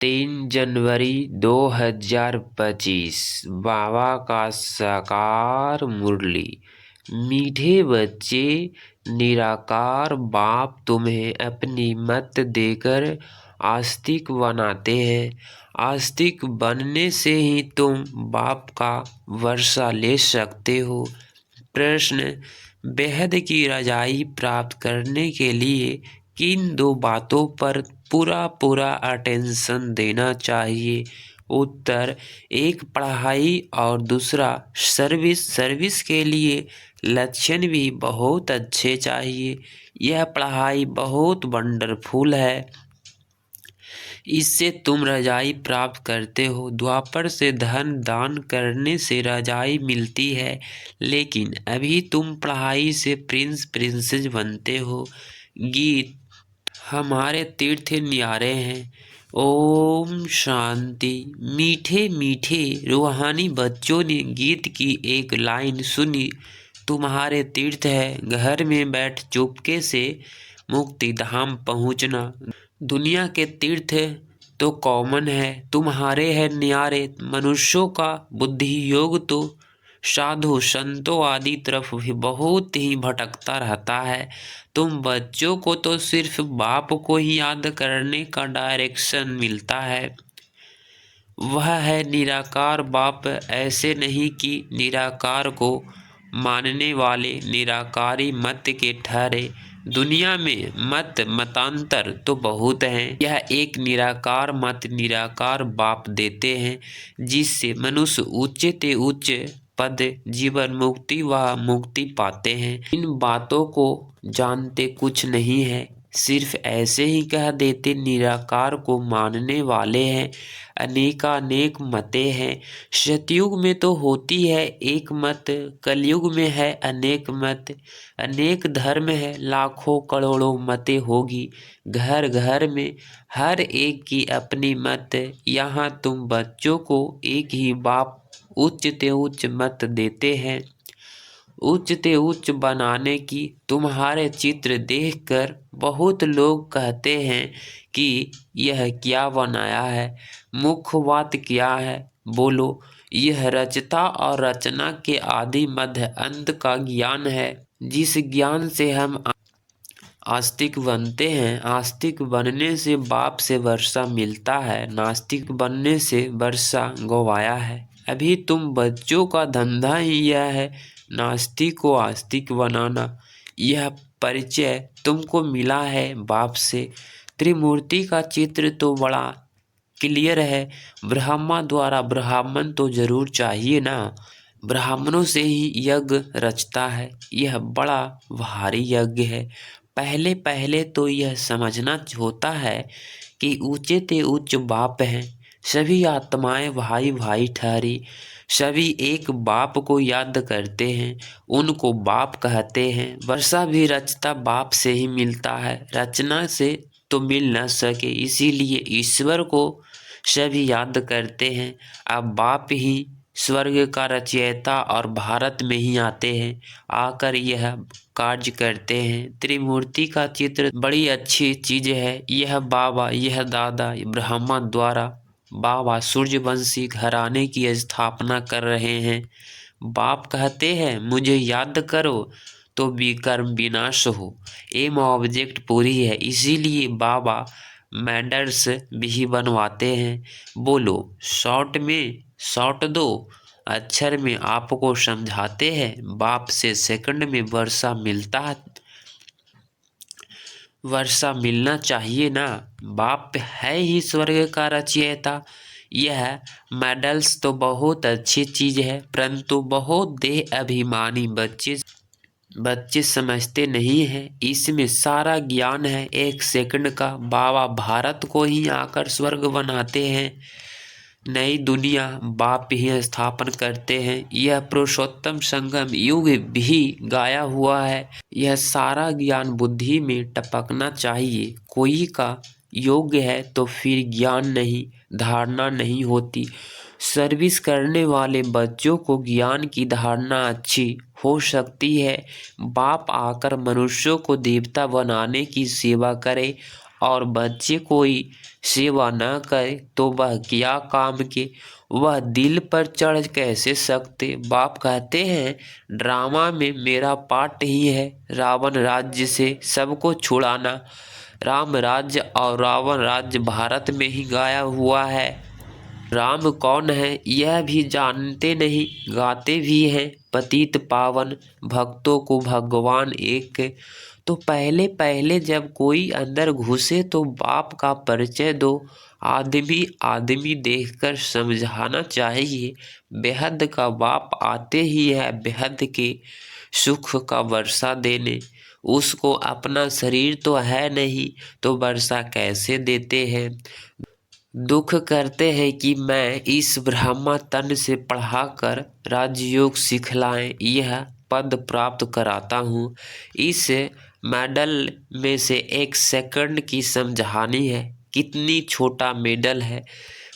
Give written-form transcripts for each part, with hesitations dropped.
3 जनवरी 2025 बाबा का साकार मुरली। मीठे बच्चे, निराकार बाप तुम्हें अपनी मत देकर आस्तिक बनाते हैं। आस्तिक बनने से ही तुम बाप का वर्षा ले सकते हो। प्रश्न: बेहद की रजाई प्राप्त करने के लिए किन 2 बातों पर पूरा अटेंशन देना चाहिए? उत्तर: एक पढ़ाई और दूसरा सर्विस। सर्विस के लिए लक्षण भी बहुत अच्छे चाहिए। यह पढ़ाई बहुत वंडरफुल है, इससे तुम रजाई प्राप्त करते हो। द्वापर से धन दान करने से रजाई मिलती है, लेकिन अभी तुम पढ़ाई से प्रिंस प्रिंसेस बनते हो। गीत: हमारे तीर्थ न्यारे हैं। ओम शांति। मीठे मीठे रूहानी बच्चों ने गीत की एक लाइन सुनी। तुम्हारे तीर्थ है घर में बैठ चुपके से मुक्ति धाम पहुँचना। दुनिया के तीर्थ तो कॉमन है, तुम्हारे है न्यारे। मनुष्यों का बुद्धि योग तो साधु संतों आदि तरफ भी बहुत ही भटकता रहता है। तुम बच्चों को तो सिर्फ बाप को ही याद करने का डायरेक्शन मिलता है। वह है निराकार बाप। ऐसे नहीं कि निराकार को मानने वाले निराकारी मत के ठहरे। दुनिया में मतांतर तो बहुत हैं। यह एक निराकार मत निराकार बाप देते हैं, जिससे मनुष्य उच्च ते उच्च पद जीवन मुक्ति व मुक्ति पाते हैं। इन बातों को जानते कुछ नहीं है, सिर्फ ऐसे ही कह देते। निराकार को मानने वाले हैं, अनेकानेक मतें हैं। सतयुग में तो होती है एक मत, कलयुग में है अनेक मत। अनेक धर्म है, लाखों करोड़ों मतें होगी। घर घर में हर एक की अपनी मत। यहाँ तुम बच्चों को एक ही बाप उच्च ते उच्च मत देते हैं। उच्च ते उच्च बनाने की तुम्हारे चित्र देखकर बहुत लोग कहते हैं कि यह क्या बनाया है। मुख्य बात क्या है बोलो? यह रचता और रचना के आदि मध्य अंत का ज्ञान है, जिस ज्ञान से हम आस्तिक बनते हैं। आस्तिक बनने से बाप से वर्षा मिलता है, नास्तिक बनने से वर्षा गवाया है। अभी तुम बच्चों का धंधा ही यह है, नास्तिक को आस्तिक बनाना। यह परिचय तुमको मिला है बाप से। त्रिमूर्ति का चित्र तो बड़ा क्लियर है। ब्रह्मा द्वारा ब्राह्मण तो जरूर चाहिए ना। ब्राह्मणों से ही यज्ञ रचता है। यह बड़ा भारी यज्ञ है। पहले पहले तो यह समझना होता है कि ऊंचे ते उच्च बाप हैं। सभी आत्माएं भाई भाई ठहरी, सभी एक बाप को याद करते हैं, उनको बाप कहते हैं। वर्षा भी रचता बाप से ही मिलता है, रचना से तो मिल न सके, इसीलिए ईश्वर को सभी याद करते हैं। अब बाप ही स्वर्ग का रचयिता और भारत में ही आते हैं, आकर यह कार्य करते हैं। त्रिमूर्ति का चित्र बड़ी अच्छी चीज है। यह बाबा, यह दादा ब्रह्मा द्वारा बाबा सूर्यवंशी घराने की स्थापना कर रहे हैं। बाप कहते हैं मुझे याद करो तो विकर्म विनाश हो। एम ऑब्जेक्ट पूरी है, इसीलिए बाबा मेडल्स भी बनवाते हैं। बोलो शॉर्ट दो अक्षर में आपको समझाते हैं। बाप से सेकंड में वर्षा मिलता है, वर्षा मिलना चाहिए ना। बाप है ही स्वर्ग का रचयिता। यह मेडल्स तो बहुत अच्छी चीज है, परंतु बहुत देह अभिमानी बच्चे समझते नहीं हैं। इसमें सारा ज्ञान है। एक सेकंड का बाबा भारत को ही आकर स्वर्ग बनाते हैं। नई दुनिया बाप ही स्थापन करते हैं। यह पुरुषोत्तम संगम युग भी गाया हुआ है। यह सारा ज्ञान बुद्धि में टपकना चाहिए। कोई का योग्य है तो फिर ज्ञान नहीं, धारणा नहीं होती। सर्विस करने वाले बच्चों को ज्ञान की धारणा अच्छी हो सकती है। बाप आकर मनुष्यों को देवता बनाने की सेवा करे और बच्चे कोई सेवा न करे तो वह क्या काम के, वह दिल पर चढ़ कैसे सकते। बाप कहते हैं ड्रामा में मेरा पार्ट ही है रावण राज्य से सबको छुड़ाना। राम राज्य और रावण राज्य भारत में ही गाया हुआ है। राम कौन है यह भी जानते नहीं, गाते भी हैं पतित पावन, भक्तों को भगवान एक। तो पहले पहले जब कोई अंदर घुसे तो बाप का परिचय दो। आदमी आदमी देखकर समझाना चाहिए। बेहद का बाप आते ही है बेहद के सुख का वर्षा देने। उसको अपना शरीर तो है नहीं तो वर्षा कैसे देते हैं। दुख करते हैं कि मैं इस ब्रह्मा तन से पढ़ाकर राजयोग सिखलाएं यह पद प्राप्त कराता हूँ। इस मेडल में से 1 सेकंड की समझानी है। कितनी छोटा मेडल है,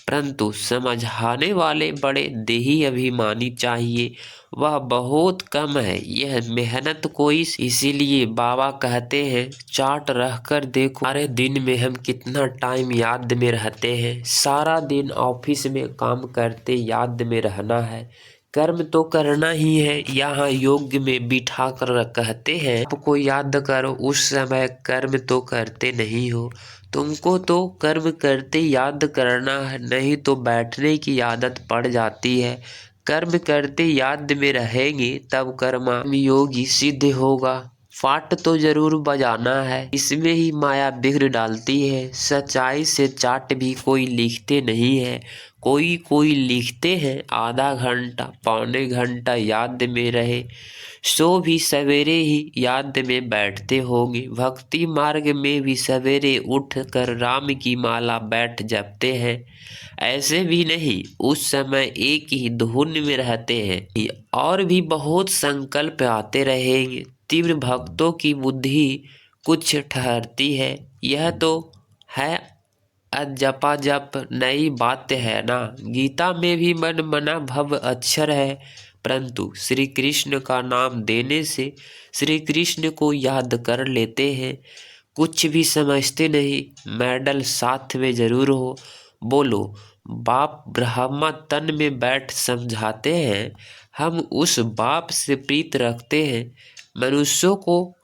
परंतु समझाने वाले बड़े देही अभिमानी चाहिए। वह बहुत कम है यह मेहनत कोई। इसीलिए बाबा कहते हैं चार्ट रख कर देखो सारे दिन में हम कितना टाइम याद में रहते हैं। सारा दिन ऑफिस में काम करते याद में रहना है, कर्म तो करना ही है। यहाँ योग में बिठा कर कहते हैं आपको याद करो, उस समय कर्म तो करते नहीं हो। तुमको तो कर्म करते याद करना है, नहीं तो बैठने की आदत पड़ जाती है। कर्म करते याद में रहेंगे तब कर्मा योगी सिद्ध होगा। फाट तो जरूर बजाना है, इसमें ही माया बिगड़ डालती है। सच्चाई से चाट भी कोई लिखते नहीं है, कोई कोई लिखते हैं आधा घंटा पौने घंटा याद में रहे, सो भी सवेरे ही याद में बैठते होंगे। भक्ति मार्ग में भी सवेरे उठ कर राम की माला बैठ जपते हैं। ऐसे भी नहीं उस समय एक ही धुन में रहते हैं। और भी बहुत संकल्प आते रहेंगे। तीव्र भक्तों की बुद्धि कुछ ठहरती है। यह तो है अजपा जप नई बात है ना। गीता में भी मन मना भव अक्षर है, परंतु श्री कृष्ण का नाम देने से श्री कृष्ण को याद कर लेते हैं। कुछ भी समझते नहीं, मेडल साथ में जरूर हो। बोलो बाप ब्रह्मा तन में बैठ समझाते हैं, हम उस बाप से प्रीत रखते हैं। मनुष्यों को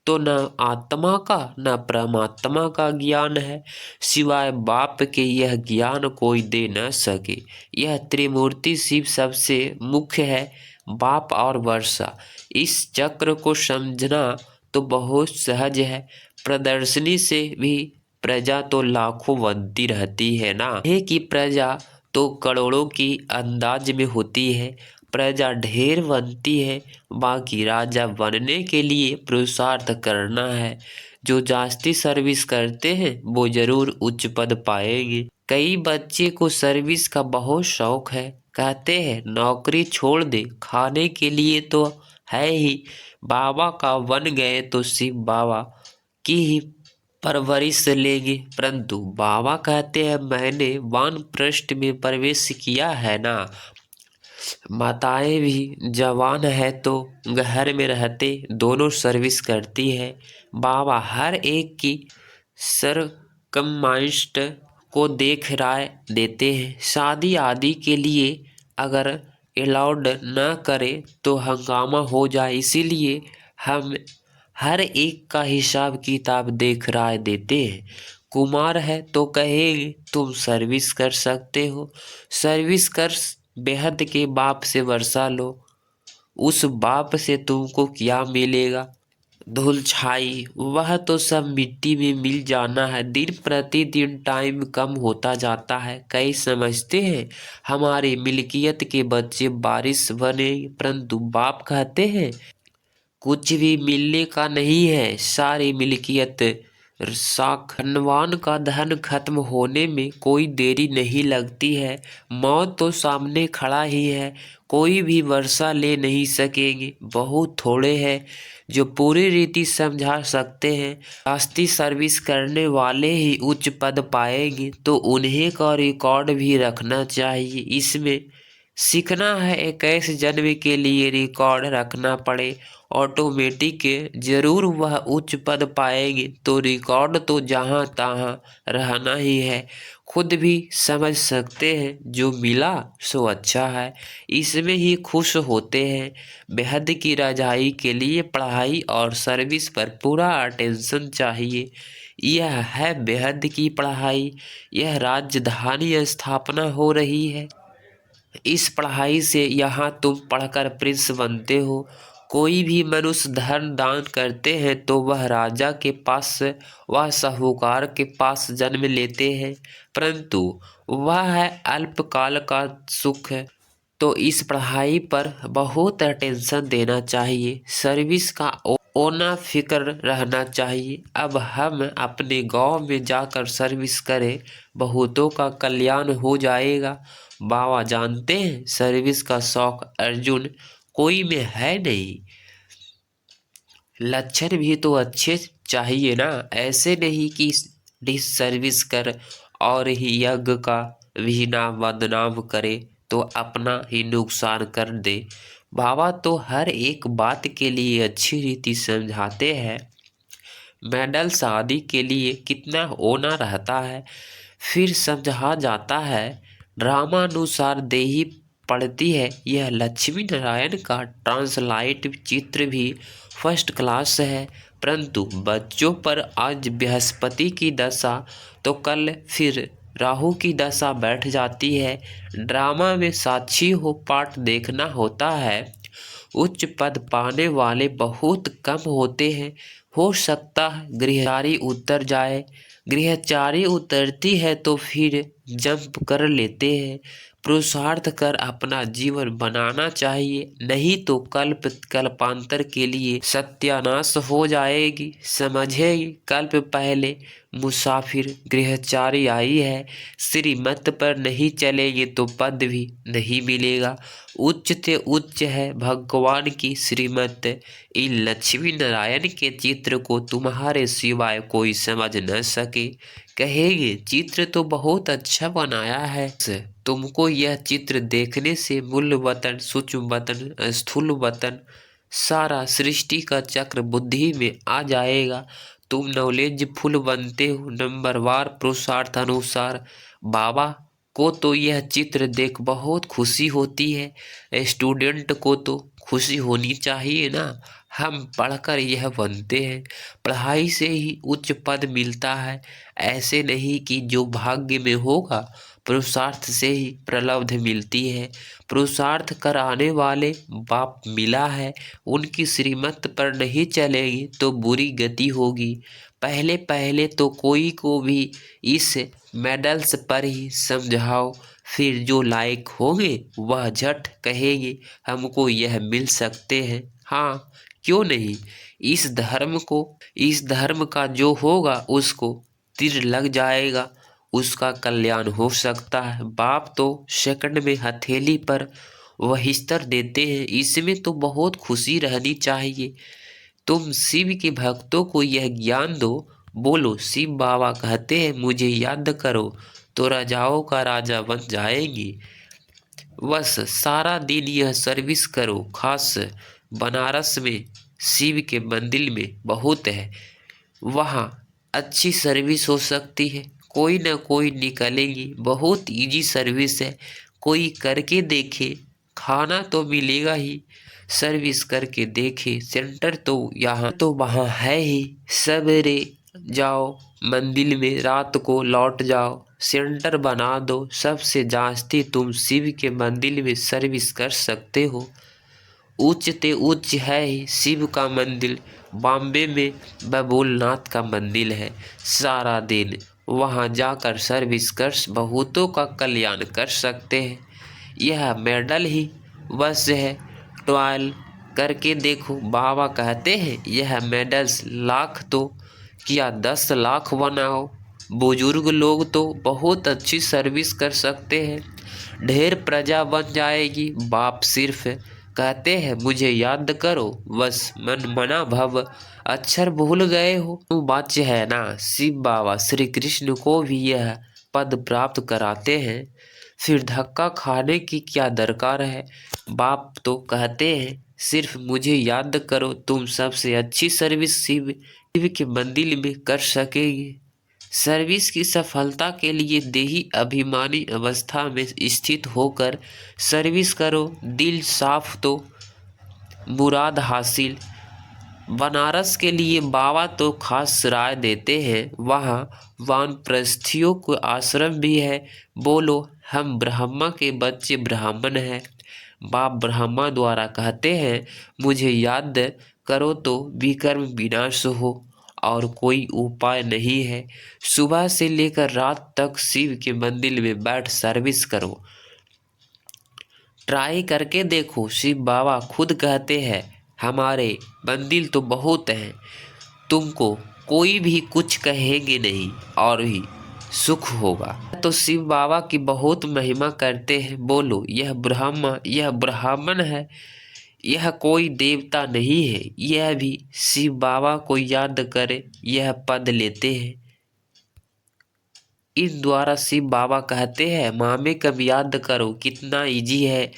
तो न आत्मा का न परमात्मा का ज्ञान है, सिवाय बाप के यह ज्ञान कोई दे न सके। यह त्रिमूर्ति शिव सबसे मुख्य है, बाप और वर्षा। इस चक्र को समझना तो बहुत सहज है। प्रदर्शनी से भी प्रजा तो लाखों बनती रहती है ना, है कि प्रजा तो करोड़ों की अंदाज में होती है। प्रजा ढेर बनती है, बाकी राजा बनने के लिए पुरुषार्थ करना है। जो जास्ती सर्विस करते हैं वो जरूर उच्च पद पाएंगे। कई बच्चे को सर्विस का बहुत शौक है, कहते हैं नौकरी छोड़ दे, खाने के लिए तो है ही। बाबा का बन गए तो शिव बाबा की ही परवरिश लेंगे। परंतु बाबा कहते हैं मैंने वानप्रस्थ में प्रवेश किया है ना। माताएं भी जवान है तो घर में रहते दोनों सर्विस करती है। बाबा हर एक की सरकमस्टेंस को देख राय देते हैं। शादी आदि के लिए अगर अलाउड न करे तो हंगामा हो जाए, इसीलिए हम हर एक का हिसाब किताब देख राय देते हैं। कुमार है तो कहेंगे तुम सर्विस कर सकते हो, सर्विस कर बेहद के बाप से वर्षा लो। उस बाप से तुमको क्या मिलेगा, धूल छाई, वह तो सब मिट्टी में मिल जाना है। दिन प्रतिदिन टाइम कम होता जाता है। कई समझते हैं हमारी मिल्कियत के बच्चे बारिश बने, परंतु बाप कहते हैं कुछ भी मिलने का नहीं है। सारी मिल्कियत साखनवान का धन खत्म होने में कोई देरी नहीं लगती है। मौत तो सामने खड़ा ही है, कोई भी वर्षा ले नहीं सकेंगे। बहुत थोड़े हैं जो पूरी रीति समझा सकते हैं। रास्ती सर्विस करने वाले ही उच्च पद पाएंगे, तो उन्हें का रिकॉर्ड भी रखना चाहिए। इसमें सीखना है 21 जन्म के लिए रिकॉर्ड रखना पड़े, ऑटोमेटिक जरूर वह उच्च पद पाएंगे, तो रिकॉर्ड तो जहाँ तहाँ रहना ही है। खुद भी समझ सकते हैं जो मिला सो अच्छा है, इसमें ही खुश होते हैं। बेहद की रजाई के लिए पढ़ाई और सर्विस पर पूरा अटेंशन चाहिए। यह है बेहद की पढ़ाई। यह राजधानी स्थापना हो रही है। इस पढ़ाई से यहाँ तुम पढ़कर प्रिंस बनते हो। कोई भी मनुष्य धन दान करते हैं तो वह राजा के पास, वह साहूकार के पास जन्म लेते हैं, परंतु वह है अल्पकाल का सुख। तो इस पढ़ाई पर बहुत अटेंशन देना चाहिए। सर्विस का ओना फिक्र रहना चाहिए। अब हम अपने गांव में जाकर सर्विस करें, बहुतों का कल्याण हो जाएगा। बाबा जानते हैं सर्विस का शौक अर्जुन कोई में है नहीं। लक्षण भी तो अच्छे चाहिए ना, ऐसे नहीं कि डिस सर्विस कर और ही यज्ञ का भी नाम बदनाम करे तो अपना ही नुकसान कर दे। बाबा तो हर एक बात के लिए अच्छी रीति समझाते हैं। मेडल शादी के लिए कितना होना रहता है, फिर समझा जाता है। ड्रामानुसार देही पड़ती है। यह लक्ष्मी नारायण का ट्रांसलाइट चित्र भी फर्स्ट क्लास है, परंतु बच्चों पर आज बृहस्पति की दशा तो कल फिर राहु की दशा बैठ जाती है। ड्रामा में साक्षी हो पाठ देखना होता है। उच्च पद पाने वाले बहुत कम होते हैं। हो सकता है गृहचारी उतर जाए। गृहचारी उतरती है तो फिर जंप कर लेते हैं। पुरुषार्थ कर अपना जीवन बनाना चाहिए, नहीं तो कल्पांतर के लिए सत्यानाश हो जाएगी। समझेगी कल्प पहले मुसाफिर गृहचारी आई है। श्रीमत पर नहीं चलेंगे तो पद भी नहीं मिलेगा। उच्च से उच्च है भगवान की श्रीमत। इन लक्ष्मी नारायण के चित्र को तुम्हारे सिवाय कोई समझ न सके। कहेंगे चित्र तो बहुत अच्छा बनाया है। तुमको यह चित्र देखने से मूल वतन, सूक्ष्म वतन, स्थूल वतन, सारा सृष्टि का चक्र बुद्धि में आ जाएगा। तुम नॉलेजफुल बनते हो नंबरवार पुरुषार्थ अनुसार। बाबा को तो यह चित्र देख बहुत खुशी होती है। स्टूडेंट को तो खुशी होनी चाहिए ना। हम पढ़कर यह बनते हैं। पढ़ाई से ही उच्च पद मिलता है, ऐसे नहीं कि जो भाग्य में होगा। पुरुषार्थ से ही प्रलब्धि मिलती है। पुरुषार्थ कराने वाले बाप मिला है, उनकी श्रीमत पर नहीं चलेगी तो बुरी गति होगी। पहले पहले तो कोई को भी इस मेडल्स पर ही समझाओ, फिर जो लायक होंगे वह झट कहेंगे हमको यह मिल सकते हैं। हाँ, क्यों नहीं। इस धर्म का जो होगा उसको तीर लग जाएगा, उसका कल्याण हो सकता है। बाप तो सेकंड में हथेली पर वहिस्तर देते हैं, इसमें तो बहुत खुशी रहनी चाहिए। तुम शिव के भक्तों को यह ज्ञान दो। बोलो शिव बाबा कहते हैं मुझे याद करो तो राजाओं का राजा बन जाएंगे। बस सारा दिन यह सर्विस करो। खास बनारस में शिव के मंदिर में बहुत है, वहाँ अच्छी सर्विस हो सकती है। कोई ना कोई निकलेंगी। बहुत इजी सर्विस है, कोई करके देखे, खाना तो मिलेगा ही। सर्विस करके देखे, सेंटर तो यहाँ तो वहाँ है ही। सवेरे जाओ मंदिर में, रात को लौट जाओ, सेंटर बना दो। सबसे जास्ती तुम शिव के मंदिर में सर्विस कर सकते हो। उच्च ते उच्च है ही शिव का मंदिर। बॉम्बे में बबूलनाथ का मंदिर है। सारा दिन वहाँ जाकर सर्विस कर बहुतों का कल्याण कर सकते हैं। यह मेडल ही बस है, ट्रायल करके देखो। बाबा कहते हैं यह मेडल्स लाख तो क्या 10 लाख बनाओ। बुजुर्ग लोग तो बहुत अच्छी सर्विस कर सकते हैं, ढेर प्रजा बन जाएगी। बाप सिर्फ कहते हैं मुझे याद करो, बस मन मना भव। अक्षर भूल गए हो तो वाच्य है ना। शिव बाबा श्री कृष्ण को भी यह पद प्राप्त कराते हैं, फिर धक्का खाने की क्या दरकार है। बाप तो कहते हैं सिर्फ मुझे याद करो, तुम सबसे अच्छी सर्विस शिव के मंदिर में कर सकेंगे। सर्विस की सफलता के लिए देही अभिमानी अवस्था में स्थित होकर सर्विस करो। दिल साफ तो मुराद हासिल। बनारस के लिए बाबा तो खास राय देते हैं, वहाँ वानप्रस्थियों को आश्रम भी है। बोलो हम ब्रह्मा के बच्चे ब्राह्मण हैं। बाप ब्रह्मा द्वारा कहते हैं मुझे याद करो तो विकर्म विनाश हो, और कोई उपाय नहीं है। सुबह से लेकर रात तक शिव के मंदिर में बैठ सर्विस करो, ट्राई करके देखो। शिव बाबा खुद कहते हैं हमारे मंदिर तो बहुत हैं, तुमको कोई भी कुछ कहेंगे नहीं और भी सुख होगा। तो शिव बाबा की बहुत महिमा करते हैं। बोलो यह ब्राह्मण है, यह कोई देवता नहीं है। यह भी शिव बाबा को याद करे यह पद लेते हैं। इस द्वारा शिव बाबा कहते हैं मामे कब याद करो, कितना इजी है।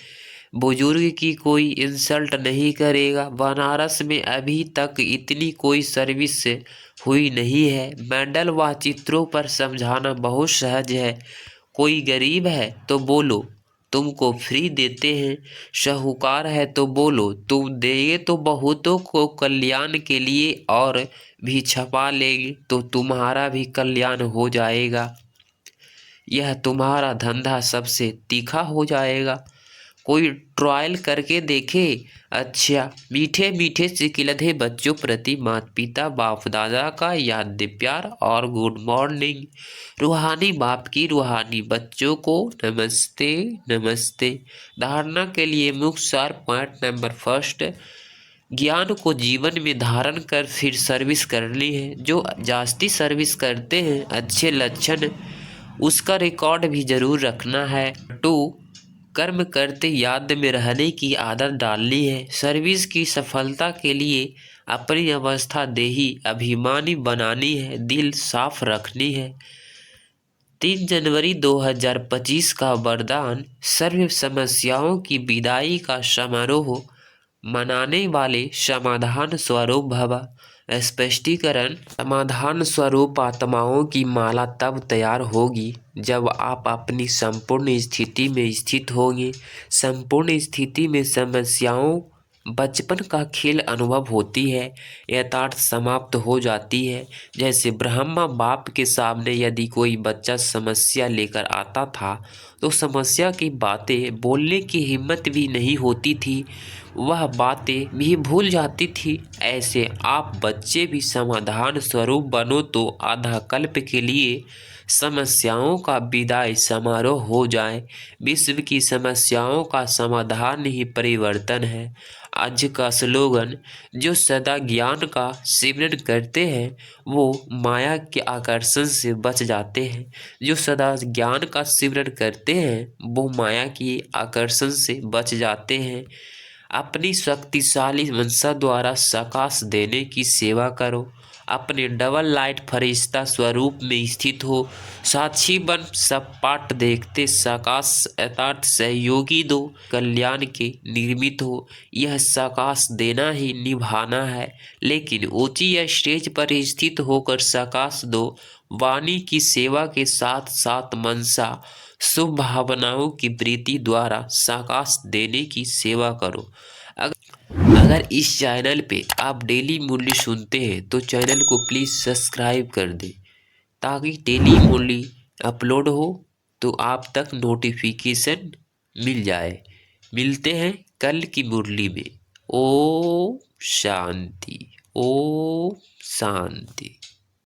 बुजुर्ग की कोई इंसल्ट नहीं करेगा। बनारस में अभी तक इतनी कोई सर्विस हुई नहीं है। मेडल व चित्रों पर समझाना बहुत सहज है। कोई गरीब है तो बोलो तुमको फ्री देते हैं। साहूकार है तो बोलो तुम देंगे तो बहुतों को कल्याण के लिए, और भी छपा लेंगे तो तुम्हारा भी कल्याण हो जाएगा। यह तुम्हारा धंधा सबसे तीखा हो जाएगा। कोई ट्रायल करके देखे। अच्छा मीठे मीठे सिकिलधे बच्चों प्रति माता पिता बाप दादा का याद प्यार और गुड मॉर्निंग। रूहानी बाप की रूहानी बच्चों को नमस्ते नमस्ते। धारणा के लिए मुख्य सार पॉइंट नंबर फर्स्ट, ज्ञान को जीवन में धारण कर फिर सर्विस करनी है। जो जास्ती सर्विस करते हैं अच्छे लक्षण, उसका रिकॉर्ड भी जरूर रखना है। 2, कर्म करते याद में रहने की आदत डालनी है। सर्विस की सफलता के लिए अपनी अवस्था देही अभिमानी बनानी है, दिल साफ रखनी है। 3 जनवरी 2025 का वरदान, सर्व समस्याओं की विदाई का समारोह मनाने वाले समाधान स्वरूप भव। स्पष्टीकरण, समाधान स्वरूप आत्माओं की माला तब तैयार होगी जब आप अपनी संपूर्ण स्थिति में स्थित होंगे। संपूर्ण स्थिति में समस्याओं बचपन का खेल अनुभव होती है, यथार्थ समाप्त हो जाती है। जैसे ब्रह्मा बाप के सामने यदि कोई बच्चा समस्या लेकर आता था तो समस्या की बातें बोलने की हिम्मत भी नहीं होती थी, वह बातें भी भूल जाती थी। ऐसे आप बच्चे भी समाधान स्वरूप बनो तो आधा कल्प के लिए समस्याओं का विदाई समारोह हो जाए। विश्व की समस्याओं का समाधान ही परिवर्तन है। आज का स्लोगन, जो सदा ज्ञान का सिमरन करते हैं वो माया के आकर्षण से बच जाते हैं। जो सदा ज्ञान का सिमरन करते हैं वो माया की आकर्षण से बच जाते हैं। अपनी शक्तिशाली मनसा द्वारा सकाश देने की सेवा करो। अपने डबल लाइट फरिश्ता स्वरूप में स्थित हो। साक्षी बन सब पाठ देखते सकाश यथार्थ सहयोगी दो। कल्याण के निर्मित हो, यह सकाश देना ही निभाना है। लेकिन ऊंची या स्टेज पर स्थित होकर सकाश दो। वाणी की सेवा के साथ साथ मनसा शुभ भावनाओं की प्रीति द्वारा सकाश देने की सेवा करो। अगर इस चैनल पे आप डेली मुरली सुनते हैं तो चैनल को प्लीज़ सब्सक्राइब कर दें, ताकि डेली मुरली अपलोड हो तो आप तक नोटिफिकेशन मिल जाए। मिलते हैं कल की मुरली में। ओम शांति, ओम शांति।